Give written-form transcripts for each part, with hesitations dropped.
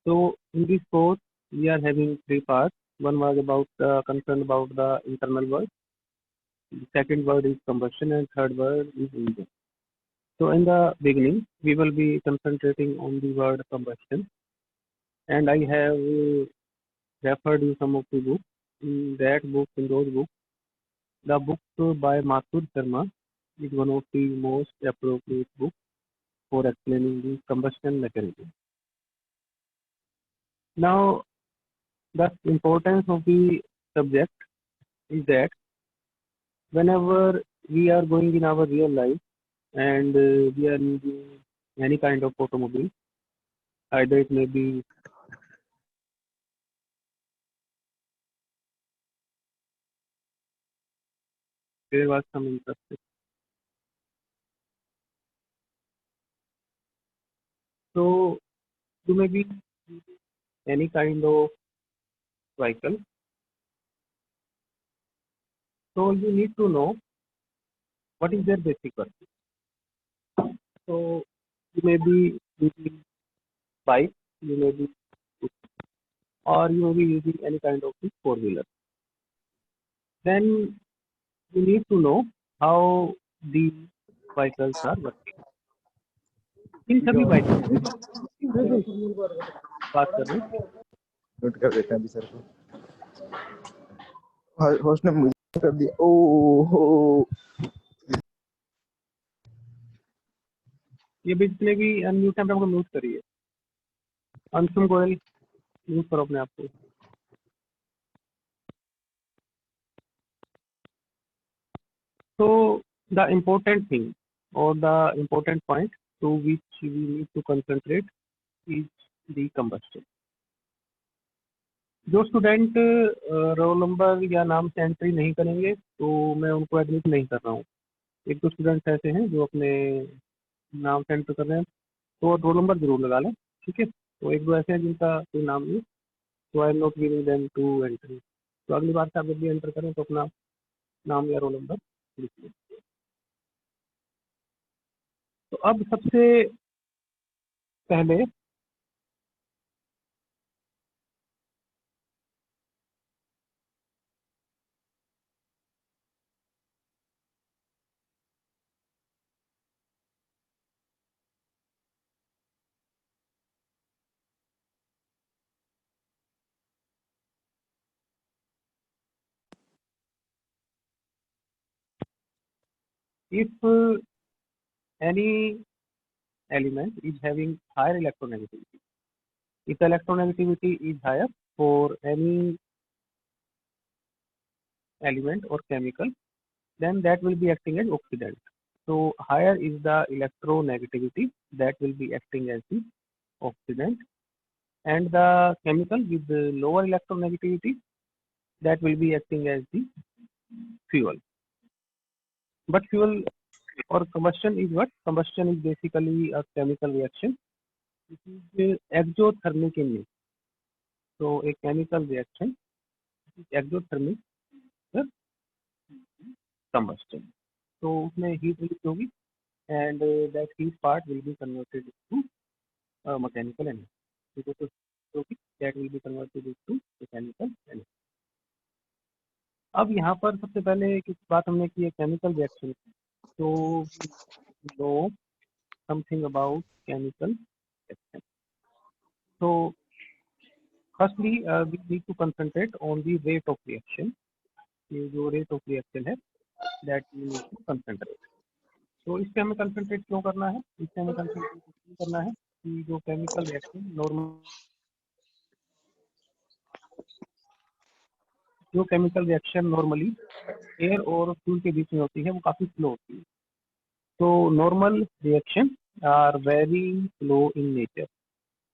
So in this course, we are having three parts. One was about concerned about the internal word. The second word is combustion, and third word is engine. So in the beginning, we will be concentrating on the word combustion, and I have referred you some of the books. In those books, the book by Mathur Sharma is one of the most appropriate books for explaining the combustion mechanism. Now, the importance of the subject is that whenever we are going in our real life and we are using any kind of automobile, either it may be there was some interest. So you may be using any kind of vehicle. So you need to know what is their basic purpose. So you may be using bike, you may be or you may be using any kind of four wheeler. Then you need to know how the vehicles are working. इन सभी बाइकों बात कर रहे हैं note कर देते हैं अभी सर को होस्ट ने मुझे कर दिया ओ ये जितने भी अनम्यूट हैं हमको म्यूट करिए अंशुम गोयल म्यूट करो अपने आप को So the important thing or the important point to which we need to concentrate is the combustion. जो स्टूडेंट रोल नंबर या नाम से एंट्री नहीं करेंगे तो मैं उनको एडमिट नहीं कर रहा हूँ. एक दो स्टूडेंट्स ऐसे हैं जो अपने नाम से एंटर कर रहे हैं तो रोल नंबर जरूर लगा लें. ठीक है, तो एक दो ऐसे हैं जिनका कोई नाम नहीं, तो I am not giving them to entry. तो अगली बार से आप जब भी एंटर करें तो अपना नाम या रोल नंबर लिख लें. तो अब सबसे पहले if any element is having higher electronegativity, if the electronegativity is higher for any element or chemical, then that will be acting as oxidant. So higher is the electronegativity, that will be acting as the oxidant, and the chemical with the lower electronegativity, that will be acting as the fuel. But fuel or combustion is what? Combustion is basically a chemical reaction. It is exothermic in nature. So a chemical reaction is exothermic combustion. So उसमें heat release होगी and that heat part will be converted into mechanical energy. So that will be converted into mechanical energy. अब यहाँ पर सबसे पहले किस बात हमने की है chemical reaction. So know something about chemical reaction. So firstly we need to concentrate on the rate of reaction. ये जो rate of reaction है that we need to concentrate. तो इस पे हमें कंसंट्रेट क्यों करना है? इस पे हमें कंसंट्रेट क्यों करना है कि जो केमिकल रिएक्शन नॉर्मल जो केमिकल रिएक्शन नॉर्मली एयर और फ्यूल के बीच में होती है वो काफी स्लो होती है. तो normal reaction are very slow in nature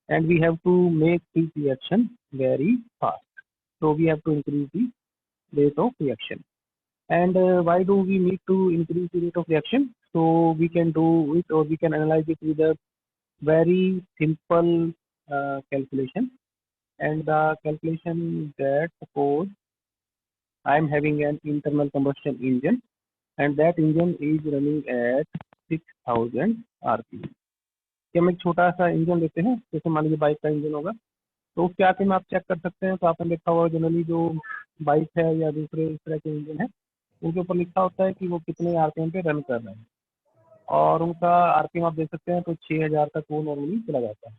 and we have to make this reaction very fast. So we have to increase the rate of reaction. And why do we need to increase the rate of reaction? So we can do it or we can analyze it with a very simple calculation. And the calculation that suppose I am having an internal combustion engine and that engine is running at 6000 rpm. कि हम एक छोटा सा engine लेते हैं, जैसे मान लीजिए बाइक का इंजन होगा तो उसके आगे में आप चेक कर सकते हैं। तो आपने देखा होगा जनरली जो बाइक है या दूसरे इस तरह के इंजन है, उनके ऊपर लिखा होता है कि वो कितने आरपीएम पे रन कर रहे हैं, और उनका आरपीएम आप देख सकते हैं तो 6000 तक वो नॉर्मली चला जाता है।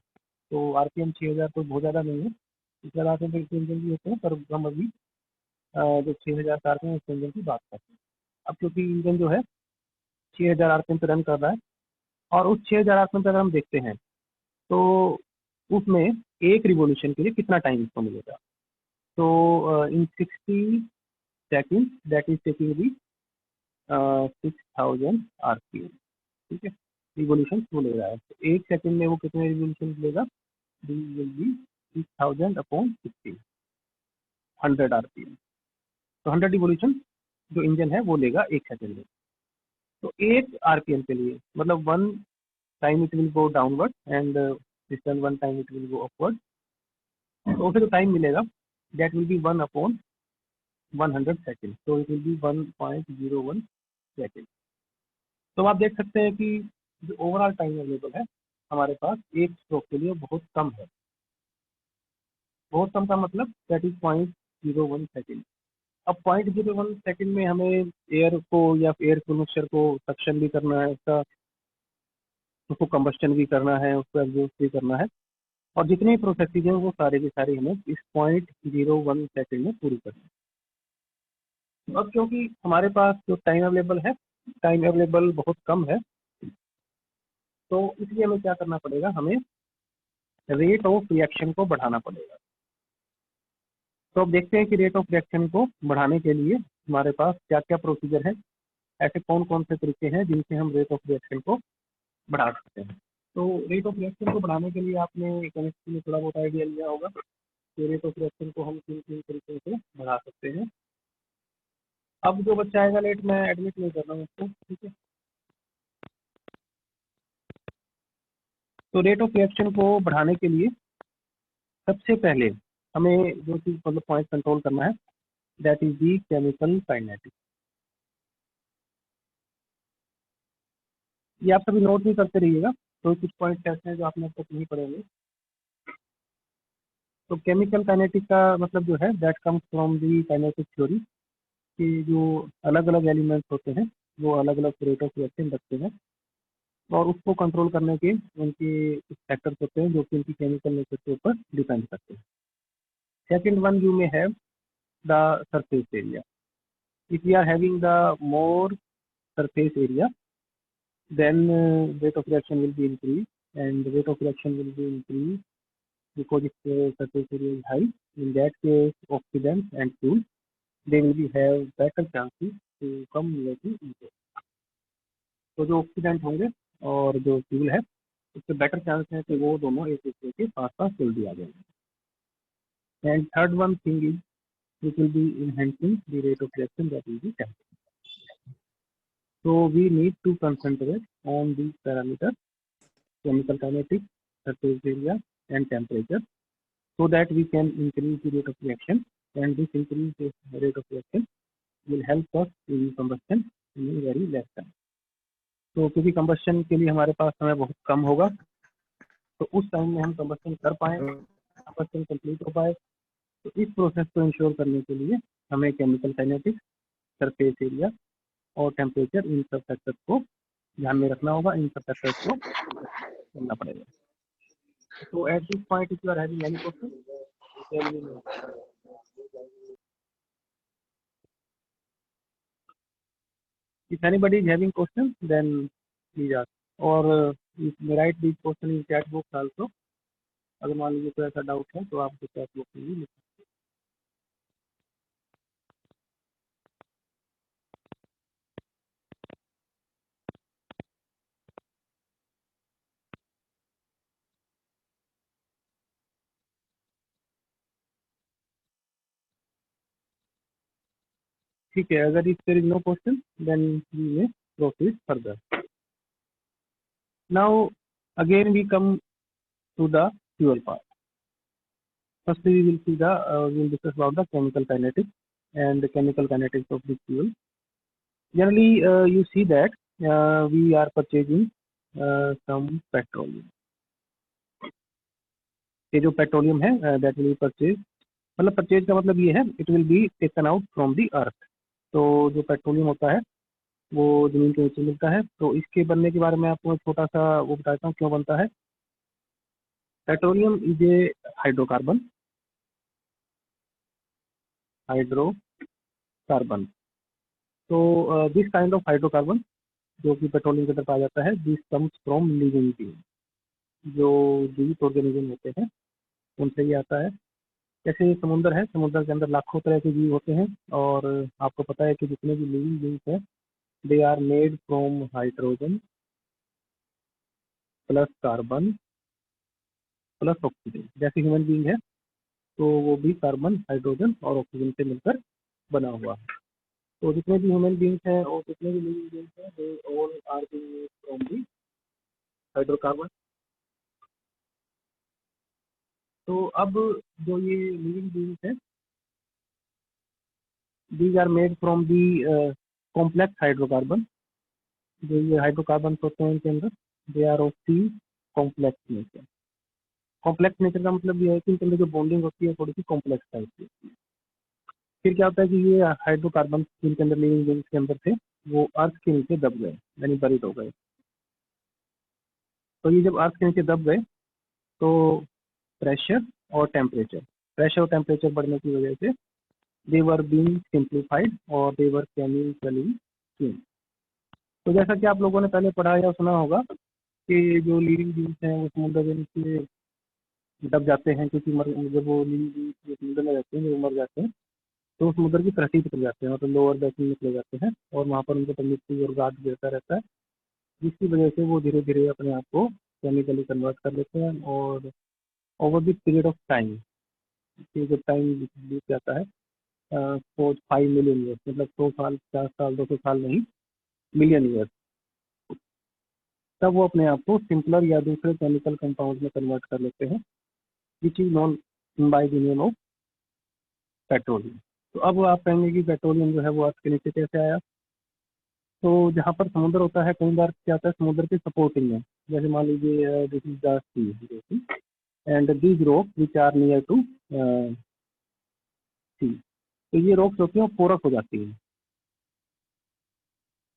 तो आरपीएम 6000 तो बहुत ज़्यादा नहीं है, इसके आरपीएम पे इंजन भी होते हैं, पर हम अभी जो 6000 का आरपीएम उस इंजन की बात करते हैं। अब क्योंकि इंजन जो है 6000 आरपीएम पे रन कर रहा है, और उस 6000 आरपीएम पे अगर हम देखते हैं तो उसमें एक रिवॉल्यूशन के लिए कितना टाइम इसको मिलेगा। तो इन 60 second that is taking the 6000 RPM, ठीक है। रिवॉल्यूशन वो ले रहा है, तो एक सेकंड में वो कितने रिवॉल्यूशन लेगा, विल बी 6000 अपॉन 60, 100 आरपीएम। तो 100 रिवॉल्यूशन जो इंजन है वो लेगा एक सेकंड में। तो एक आरपीएम के लिए मतलब one time it will go downward and return one time it will go upward. तो उसे जो टाइम मिलेगा that will B 1 upon 100 second, तो इट विल बी 1.01 सेकेंड। तो आप देख सकते हैं कि जो ओवरऑल टाइम अवेलेबल है हमारे पास एक स्ट्रोक के लिए बहुत कम है। बहुत कम का मतलब दैट इज 0.01 सेकेंड। अब 0.01 सेकेंड में हमें एयर को या एयर मिक्सचर को सक्शन भी करना है, उसको कंबस्टन भी करना है, उसको एग्जॉस्ट भी करना है, और जितनी प्रोसेसेस हैं वो सारे के सारे हमें इस 0.01 सेकेंड में पूरी करनी है। अब क्योंकि हमारे पास जो टाइम अवेलेबल है, टाइम अवेलेबल बहुत कम है, तो इसलिए हमें क्या करना पड़ेगा, हमें रेट ऑफ रिएक्शन को बढ़ाना पड़ेगा। तो अब देखते हैं कि रेट ऑफ रिएक्शन को बढ़ाने के लिए हमारे पास क्या क्या प्रोसीजर है, ऐसे कौन कौन से तरीके हैं जिनसे हम रेट ऑफ रिएक्शन को बढ़ा सकते हैं। तो रेट ऑफ रिएक्शन को बढ़ाने के लिए आपने केमिस्ट्री में थोड़ा बहुत आइडिया लिया होगा कि रेट ऑफ रिएक्शन को हम किन किन तरीके से बढ़ा सकते हैं। अब जो बच्चा आएगा लेट, मैं एडमिट नहीं कर रहा हूँ उसको, ठीक है। तो रेट ऑफ रिएक्शन को बढ़ाने के लिए सबसे पहले हमें जो चीज़ मतलब पॉइंट कंट्रोल करना है that is the chemical kinetics. ये आप सभी नोट भी करते रहिएगा, तो कुछ पॉइंट्स ऐसे हैं जो आपने अब तक नहीं पढ़े होंगे। तो केमिकल काइनेटिक का मतलब जो है that comes from the kinetic theory, कि जो अलग अलग एलिमेंट्स होते हैं वो अलग अलग रेट ऑफ रिएक्शन रखते हैं, और उसको कंट्रोल करने के उनके फैक्टर्स होते हैं जो कि उनकी केमिकल नेचर के ऊपर डिपेंड करते हैं। सेकेंड वन यू में है the surface area. If we are having the more surface area, then rate of reaction will be increased, and the rate of reaction will be increased because its surface area is high. In that case, oxidants and fuels they will be have better chances to come near to each other. तो जो oxidant होंगे और जो fuel है उससे better chance है कि वो दोनों एक दूसरे के पास पास जल्दी आ जाएंगे। And third one thing is which will be enhancing the rate of reaction, that will be temperature. So we need to concentrate on these parameters: chemical kinetics, surface area, and temperature, so that we can increase the rate of reaction, and this increased rate of reaction will help us in combustion in a very less time. तो क्योंकि combustion के लिए हमारे पास समय बहुत कम होगा, तो उस टाइम में हम कंबस्शन कर पाए, कंबस्शन कंप्लीट हो पाए, तो इस प्रोसेस को इंश्योर करने के लिए हमें केमिकल काइनेटिक्स, सरफेस एरिया और टेम्परेचर, इन सब फैक्टर्स को ध्यान में रखना होगा, इन सब फैक्टर्स को करना पड़ेगा। So at this point, if you are having any question, tell me now. If anybody is having question, then please ask. और you may write this question in chat box also. अगर मान लीजिए कोई ऐसा doubt है तो आप chat box में भी लिख सकते हैं। ठीक है, अगर if there is no question, then we may proceed further. Now again we come to the fuel part. First we will see the we will discuss about the chemical kinetics and the chemical kinetics of this fuel. Generally you see that we are purchasing some petroleum. ये जो petroleum है that will be purchase, मतलब purchase का मतलब ये है it will be taken out from the earth. तो जो पेट्रोलियम होता है वो जमीन के नीचे मिलता है। तो इसके बनने के बारे में आपको छोटा सा वो बताता हूँ क्यों बनता है। Petroleum is a hydrocarbon, hydrocarbon. तो दिस काइंड ऑफ हाइड्रोकार्बन जो कि पेट्रोलियम के अंदर पाया जाता है, this comes from living being, जो जीवित ऑर्गेनिज्म होते हैं उनसे ये आता है। जैसे ये समुद्र है, समुद्र के अंदर लाखों तरह के जीव होते हैं, और आपको पता है कि जितने भी लिविंग बीइंग्स हैं they are made from hydrogen plus carbon plus oxygen. जैसे ह्यूमन बीइंग है तो वो भी कार्बन, हाइड्रोजन और ऑक्सीजन से मिलकर बना हुआ है। तो जितने भी ह्यूमन बीइंग्स हैं और जितने भी लिविंग बीइंग्स हैं they all are being made from the hydrocarbon. तो अब जो ये लिविंग बीइंग्स हैं these are made from the complex hydrocarbon. जो ये हाइड्रोकार्बन होते हैं इनके अंदर they are of the complex nature. Complex nature का मतलब ये है कि इनके अंदर जो बॉन्डिंग होती है थोड़ी सी कॉम्प्लेक्स टाइप की। फिर क्या होता है कि ये हाइड्रोकार्बन जिनके अंदर लिविंग बीइंग्स के अंदर थे वो अर्थ के नीचे दब गए, यानी बरिड हो गए। तो ये जब अर्थ के नीचे दब गए तो प्रेशर और टेम्परेचर बढ़ने की वजह से दे वर बीइंग सिंप्लीफाइड और दे वर केमिकली चेंज। तो जैसा कि आप लोगों ने पहले पढ़ा या सुना होगा कि जो लिविंग बीइंग्स हैं वो समुद्र के नीचे दब जाते हैं, क्योंकि जब वो लिविंग बीइंग्स समुद्र में रहते हैं, वो मर जाते हैं तो समुद्र की तलहटी पे चले जाते हैं, मतलब लोअर बेसिन में चले जाते हैं, और वहाँ पर उनके ऊपर मिट्टी और गाद गिरता रहता है, जिसकी वजह से वो धीरे धीरे अपने आप को केमिकली कन्वर्ट कर लेते हैं। और over the period of time, जब टाइम बीत जाता है 5 मिलियन ईयर्स, मतलब 100 साल, 50 साल, 200 साल नहीं, मिलियन ईयर्स, तब वो अपने आप को सिंपलर या दूसरे केमिकल कंपाउंड में कन्वर्ट कर लेते हैं, which is known by the name of petroleum. तो अब आप कहेंगे कि पेट्रोलियम जो है वो अर्थ के नीचे कैसे आया। तो जहाँ पर समुद्र होता है कई बार क्या होता है समुद्र के सपोर्टिंग में, जैसे मान लीजिए this is the sea and these rock which are near to sea. तो ये रॉक्स होती हैं वो पोरस हो जाती हैं।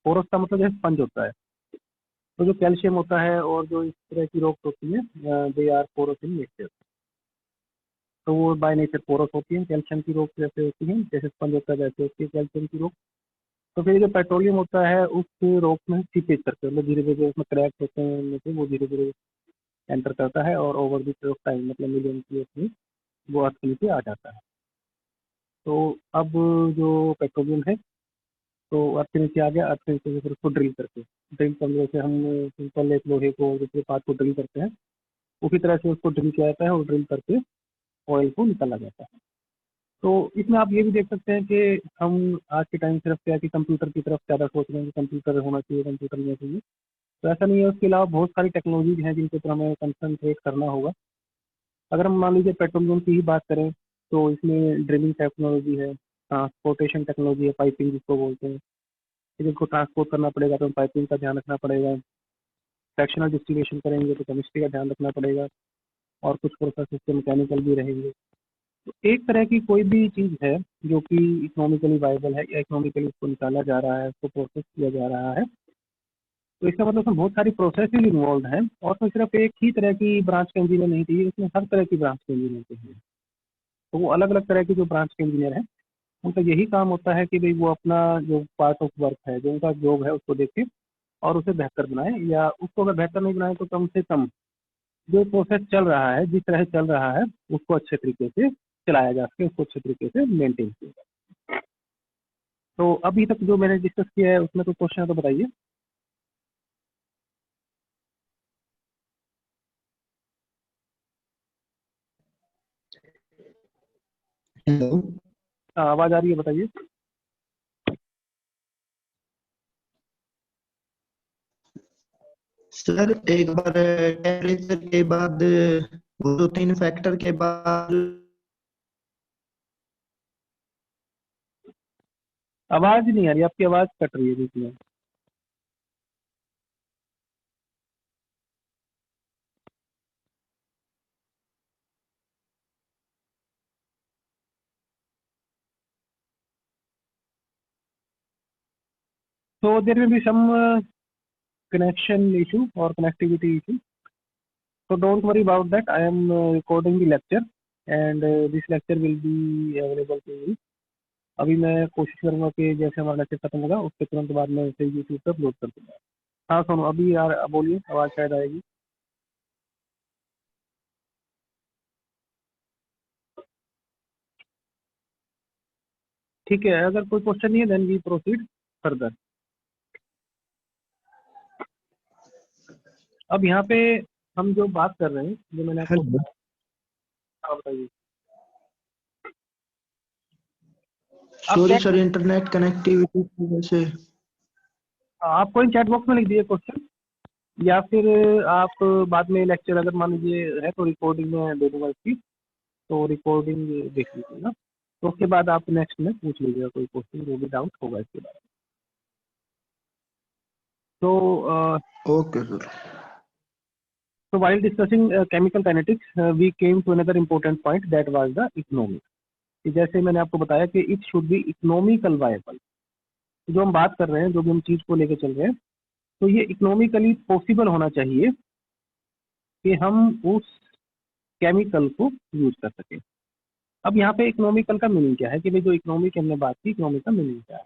पोरस का मतलब जैसे स्पंज होता है। तो जो कैल्शियम होता है और जो इस तरह की रॉक्स होती हैं they are porous in nature. तो वो बाय नेचर पोरस होती हैं। कैल्शियम की रॉक जैसे होती हैं, जैसे स्पंज होता है वैसे होती है कैल्शियम की रॉक। तो फिर जो पेट्रोलियम होता है उस रॉक में सीपेज करते हैं, मतलब धीरे धीरे उसमें क्रैक होते हैं उनमें से, वो धीरे धीरे एंटर करता है और over the period of time, मतलब मिलियन ईयर्स में वो अर्थ के नीचे आ जाता है। तो अब जो पेट्रोलियम है तो अर्थ के नीचे आ गया, अर्थ के नीचे से फिर उसको ड्रिल कर, जैसे हम सिंपल एक लोहे को दूसरे पार्ट को ड्रिल करते हैं उसी तरह से उसको ड्रिल किया जाता है और ड्रिल करके ऑयल को निकाला जाता है। तो इसमें आप ये भी देख सकते हैं कि हम आज के टाइम सिर्फ क्या है कि कंप्यूटर की तरफ ज़्यादा सोच रहे हैं कि कंप्यूटर होना चाहिए, कंप्यूटर में चाहिए। तो ऐसा नहीं है, उसके अलावा बहुत सारी टेक्नोलॉजीज हैं जिनके ऊपर हमें कंसंट्रेट करना होगा। अगर हम मान लीजिए पेट्रोलियम की ही बात करें तो इसमें ड्रिलिंग टेक्नोलॉजी है, ट्रांसपोर्टेशन टेक्नोलॉजी है, पाइपिंग जिसको बोलते हैं, फिर इसको ट्रांसपोर्ट करना पड़ेगा तो पाइपिंग का ध्यान रखना पड़ेगा। फ्रैक्शनल डिस्टिलेशन करेंगे तो केमिस्ट्री का ध्यान रखना पड़ेगा, और कुछ प्रोसेस इसके मैकेनिकल भी रहेंगे। तो एक तरह की कोई भी चीज़ है जो कि इकोनॉमिकली वायबल है या इकोनॉमिकली उसको निकाला जा रहा है, उसको प्रोसेस किया जा रहा है, तो इसका मतलब उसमें बहुत सारी प्रोसेस इन्वॉल्व हैं, और उसमें सिर्फ एक ही तरह की ब्रांच के इंजीनियर नहीं चाहिए, उसमें हर तरह की ब्रांच के इंजीनियर चाहिए। तो वो अलग अलग तरह के जो ब्रांच के इंजीनियर हैं उनका यही काम होता है कि भाई वो अपना जो पार्ट ऑफ वर्क है, जो उनका जॉब है, उसको देखें और उसे बेहतर बनाए, या उसको अगर बेहतर नहीं बनाए तो कम से कम जो प्रोसेस चल रहा है, जिस तरह चल रहा है, उसको अच्छे तरीके से चलाया जा सके, उसको अच्छे तरीके से मेंटेन किया जाए। तो अभी तक जो मैंने डिस्कस किया है उसमें कोई क्वेश्चन है तो बताइए। हेलो आवाज़ आ रही है, बताइए। सर, एक बार टेम्परेचर के बाद वो 2-3 फैक्टर के बाद आवाज़ नहीं आ रही, आपकी आवाज़ कट रही है बीच में। So there will be some connection issue or connectivity issue. So don't worry about that. I am recording the lecture and this lecture will be available to you. अभी मैं कोशिश करूंगा कि जैसे हमारा लेक्चर खत्म होगा उसके तुरंत बाद में इसे यूट्यूब पर अपलोड कर दूंगा। हाँ सुनो, अभी यार बोलिए, आवाज़ शायद आएगी। ठीक है, अगर कोई क्वेश्चन नहीं है देन वी प्रोसीड फर्दर। अब यहाँ पे हम जो बात कर रहे हैं, जो मैंने आपको हेलो बताइए। सॉरी सर, इंटरनेट कनेक्टिविटी की वजह से। आप कोई चैट बॉक्स में लिख दिए क्वेश्चन, या फिर आप बाद में लेक्चर अगर मान लीजिए है तो रिकॉर्डिंग में दे दूंगा इसकी, तो रिकॉर्डिंग देख लीजिएगा, तो उसके बाद आप नेक्स्ट में पूछ लीजिएगा कोई क्वेश्चन जो भी डाउट होगा इसके बारे में। Okay sir. So while discussing chemical kinetics, we came to another important point that was the economic. जैसे मैंने आपको बताया कि it should be economical viable. जो हम बात कर रहे हैं, जो भी हम चीज को लेकर चल रहे हैं, तो ये इकोनॉमिकली पॉसिबल होना चाहिए कि हम उस केमिकल को यूज कर सकें। अब यहाँ पे इकोनॉमिकल का मीनिंग क्या है कि भाई जो इकोनॉमी की हमने बात की, इकोनॉमिक का मीनिंग क्या है।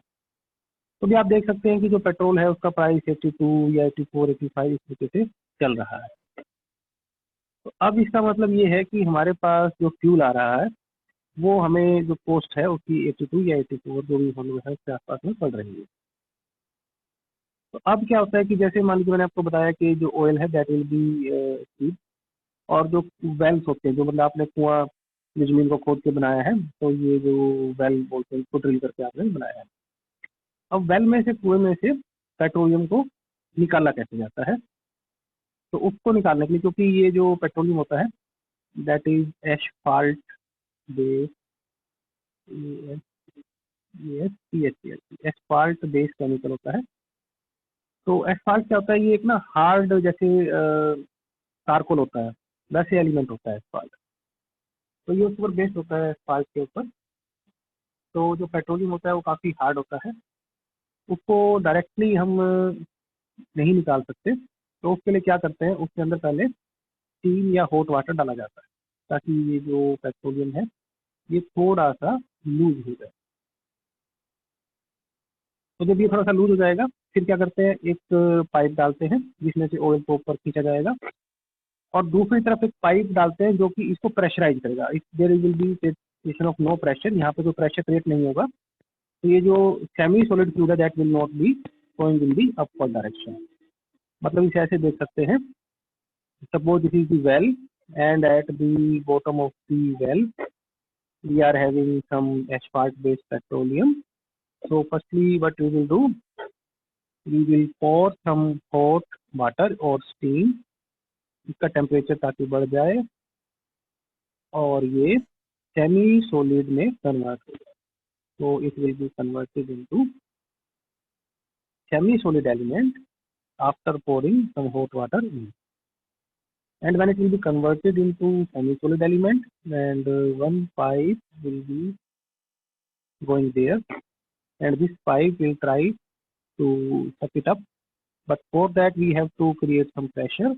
तो भी आप देख सकते हैं कि जो पेट्रोल है उसका प्राइस 82 या 84 85 इस तरीके से चल रहा है। तो अब इसका मतलब ये है कि हमारे पास जो फ्यूल आ रहा है वो हमें जो कॉस्ट है उसकी 82 या 84 जो भी हम है उसके आसपास में पड़ रही है। तो अब क्या होता है कि जैसे मान लीजिए मैंने आपको बताया कि जो ऑयल है दैट विल बी चीप, और जो वेल्स होते हैं, जो मतलब आपने कुआं जो जमीन को खोद के बनाया है, तो ये जो वेल बोलते हैं इसको ड्रिल करके आपने बनाया है। अब वेल में से, कुएं में से पेट्रोलियम को निकाला कैसे जाता है, तो उसको निकालने के लिए, क्योंकि ये जो पेट्रोलियम होता है that is asphalt base, asphalt base chemical होता है। तो एस्फाल्ट क्या होता है, ये एक ना हार्ड जैसे चारकोल होता है, वैसे एलिमेंट होता है एस्फाल्ट। तो ये उसके ऊपर बेस्ड होता है एस्फाल्ट के ऊपर। तो जो पेट्रोलियम होता है वो काफ़ी हार्ड होता है, उसको डायरेक्टली हम नहीं निकाल सकते। तो उसके लिए क्या करते हैं, उसके अंदर पहले स्टीम या हॉट वाटर डाला जाता है ताकि ये जो पेट्रोलियम है ये थोड़ा सा लूज हो जाए। तो जब ये थोड़ा सा लूज हो जाएगा फिर क्या करते हैं, एक पाइप डालते हैं जिसमें से ऑयल को ऊपर खींचा जाएगा, और दूसरी तरफ एक पाइप डालते हैं जो कि इसको प्रेशराइज करेगा। If there will be situation of no pressure, यहाँ पे जो प्रेशर क्रिएट नहीं होगा, तो ये जो सेमी सॉलिड फ्लूइड है that will not be going in the upward direction. मतलब इसे ऐसे देख सकते हैं, suppose this is the well and at the bottom of the well we are having some asphalt based petroleum. So firstly what we will do, we will pour some hot water or steam, इसका temperature ताकि बढ़ जाए और ये semi solid में convert हो जाए। तो it will be converted into semi solid element after pouring some hot water in. And when it will be converted into semi-solid element, and one pipe will be going there, and this pipe will try to suck it up, but for that we have to create some pressure,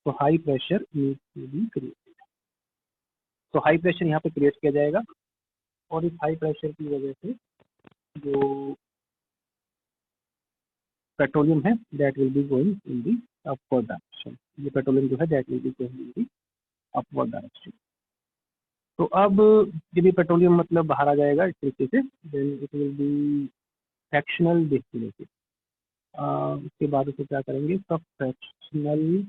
so high pressure needs to be created. तो high pressure यहाँ पे create किया जाएगा, और इस high pressure की वजह से जो पेट्रोलियम है that will be going in the upward direction. ये पेट्रोलियम जो है that will be going in the upward direction. तो अब जब ये पेट्रोलियम मतलब बाहर आ जाएगा इस तरीके से, then it will be fractional distillation. उसके बाद उसे क्या करेंगे, सब फ्रैक्शनल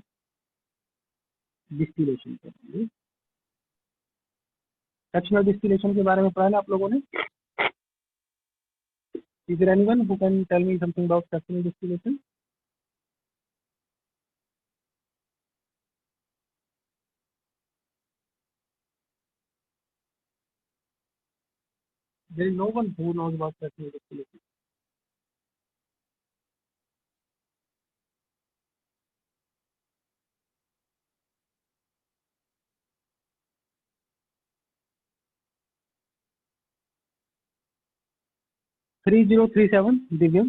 डिस्टिलेशन करेंगे। फ्रैक्शनल डिस्टिलेशन के बारे में पढ़ा ना आप लोगों ने? Is there anyone who can tell me something about fractional distillation? There is no one who knows about fractional distillation. Three 3037 Divyam.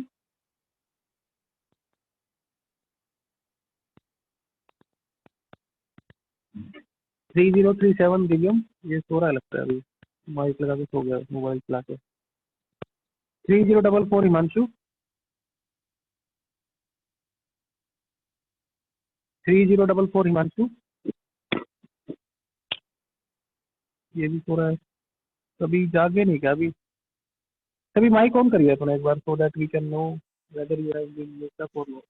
3037 Divyam, ये सो रहा है लगता है अभी, माइक लगा के सो गया मोबाइल चला के। 3044 हिमांशु, 3044 हिमांशु, ये भी सो रहा है। कभी जागे नहीं क्या अभी? कभी माइक ऑन करिए अपना एक बार, so that we can know whether you have been make up और नो।